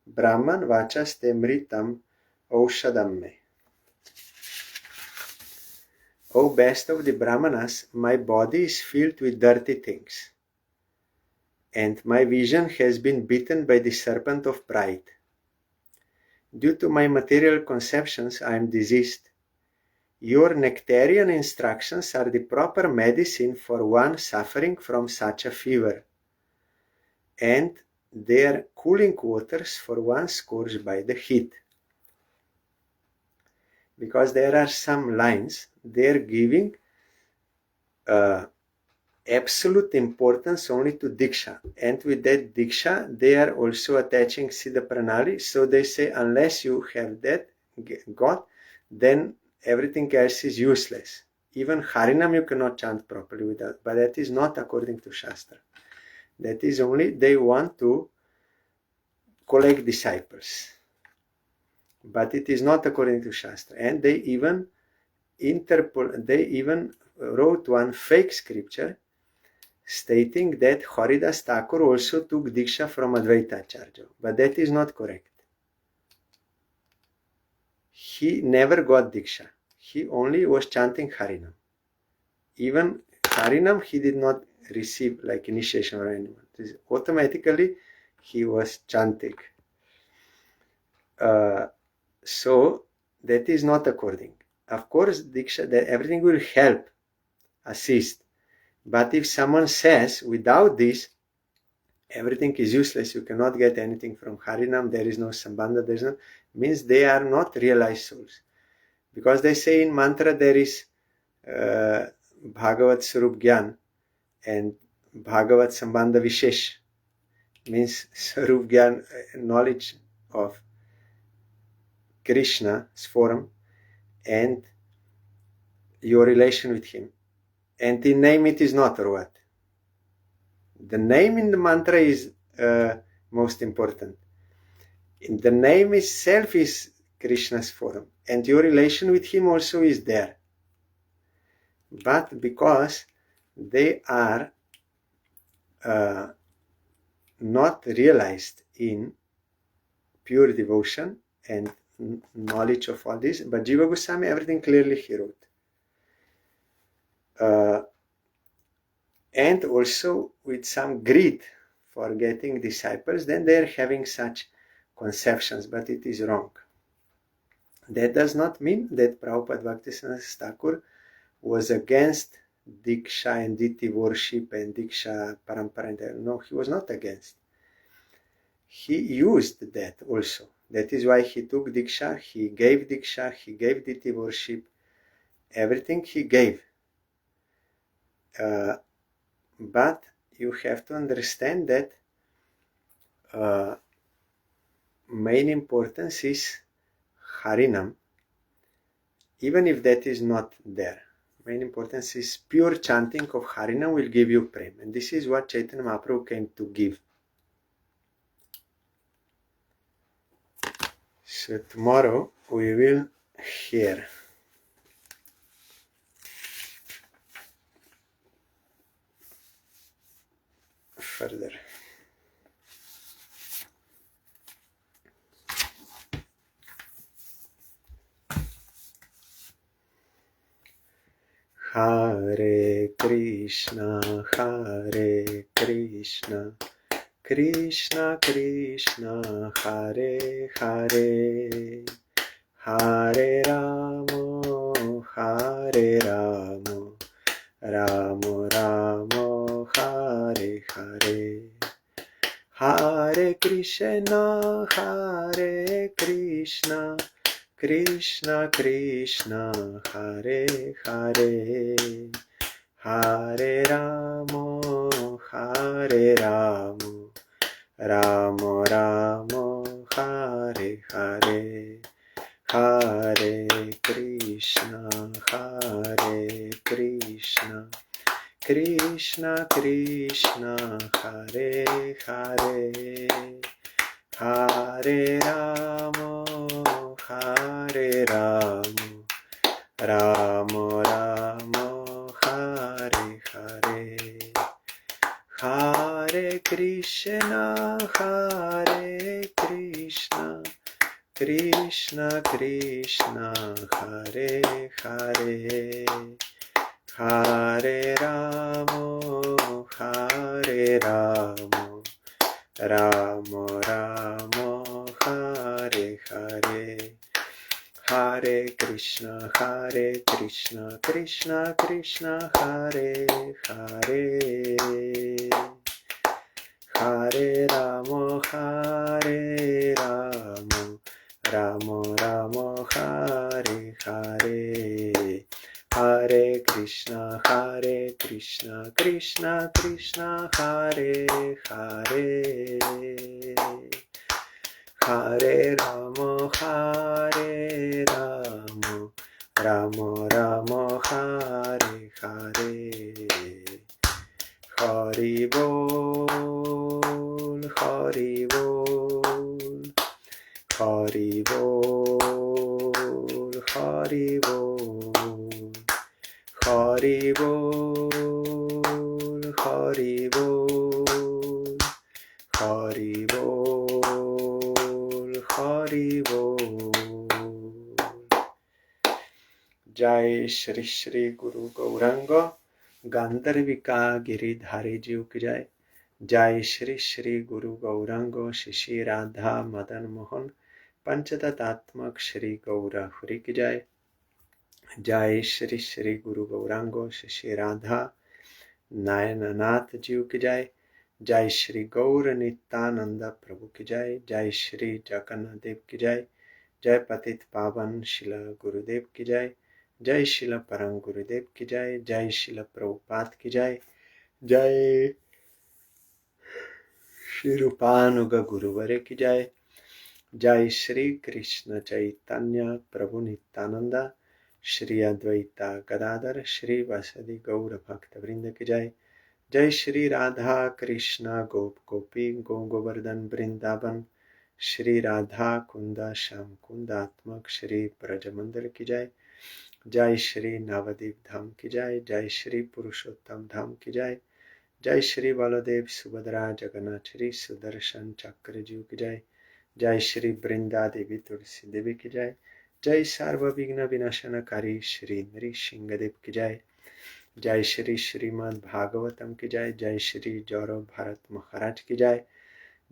brahman vachaste mritam aushadam me. O best of the Brahmanas, my body is filled with dirty things, and my vision has been bitten by the serpent of pride. Due to my material conceptions, I am diseased. Your nectarian instructions are the proper medicine for one suffering from such a fever, and they are cooling waters for one scourged by the heat. Because there are some lines, they are giving absolute importance only to Diksha, and with that Diksha they are also attaching Siddha Pranali, so they say unless you have that got, then everything else is useless. Even Harinam you cannot chant properly without, but that is not according to Shastra. That is only they want to collect disciples, but it is not according to Shastra. And they even wrote one fake scripture stating that Haridas Thakur also took Diksha from Advaita Acharya, but that is not correct. He never got Diksha. He only was chanting Harinam. Even Harinam he did not receive like initiation or anyone. Automatically he was chanting. So that is not according. Of course, Diksha, that everything will help, assist. But if someone says, without this, everything is useless, you cannot get anything from Harinam, there is no Sambandha, means they are not realized souls. Because they say in mantra there is Bhagavat Sarup Gyan and Bhagavat Sambandha Vishesh, means Sarup Gyan, knowledge of Krishna's form and your relation with him. And in name it is not, or what? The name in the mantra is most important. In the name itself is Krishna's form, and your relation with him also is there. But because they are not realized in pure devotion and knowledge of all this, but Jiva Goswami, everything clearly he wrote. And also with some greed for getting disciples, then they are having such conceptions, but it is wrong. That does not mean that Prabhupada Bhaktisiddhanta Thakur was against Diksha and Diti worship and Diksha Parampara. No, he was not against. He used that also. That is why he took Diksha, he gave Diti worship, everything he gave. But you have to understand that main importance is Harinam, even if that is not there. Main importance is pure chanting of Harinam will give you prem, and this is what Chaitanya Mahaprabhu came to give. So tomorrow we will hear further. Hare Krishna, Krishna Krishna, Hare Hare, Hare Ramo, Ramo Ramo, Hare Hare, Hare Krishna, Krishna Krishna, Hare Hare, Hare Ramo, Ramo Ramo, Hare Hare, Hare Krishna, Krishna Krishna, Hare Hare, Hare Ramo, Ramo Ramo, Hare Hare, Hare Krishna, Krishna Krishna Hare Hare Hare Ramo Hare Ramo Ramo Ramo Hare Hare Hare Krishna Krishna Krishna Hare Hare Hare Ramo Ramo Ramo Hare Hare Hare Krishna Krishna Krishna Hare Hare Hare Ramo Ramo Ramo Hare Hare Hari Bol Hari Bol Hari Bol Hari Bol Hari Bol Hari Bol Hari Bol Hari Bol Jai Shri Shri Guru Gauranga गांधर्विका Giridhari जीव की जय। जय श्री श्री गुरु गौरांग शिशि राधा मदन मोहन पंचतत्त्वात्मक श्री गौरहरि की जय। जय श्री श्री गुरु गौरांग शिशि राधा नायननाथ जीव की जय। जय श्री गौर नित्यानंद प्रभु की जय। जय श्री जगन्नाथ देव की जय। जय पतित पावन शिल गुरुदेव की जय। जय शिल परम गुरुदेव की जय। जय शिल प्रभुपाद की जय। जय श्री रूपानुग गुरुवर की जय। जय श्री कृष्ण चैतन्य प्रभु नित्यानंद श्री अद्वैता गदाधर श्री वसदि गौर भक्त वृंद की जय। जय श्री राधा कृष्ण गोप गोपी गो गोवर्धन वृंदावन श्री राधा कुंद श्याम कुंदात्मक श्री ब्रज मंदिर की जय। जय श्री नवदीप धाम की जय। जय श्री पुरुषोत्तम धाम की जय। जय श्री बलदेव सुभद्रा जगन्नाथ श्री सुदर्शन चक्र जीव की जय। जय श्री वृंदा देवी तुलसी देवी की जय। जय सर्वविघ्न विनाशनकारी श्री नृसिंहदेव की जय। जय श्री श्रीमद् भागवतम की जय। जय श्री जौरव भारत महाराज की जय।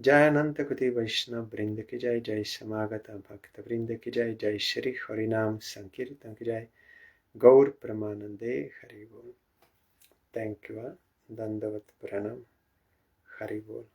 जय अनंत कोटि वैष्णव वृंद की जय। जय समागत भक्त वृंद की जय। जय श्री हरिनाम संकीर्तन की जय। गौर प्रमानंदे हरि बोल। Thank you. दंडवत प्रणाम। हरि बोल।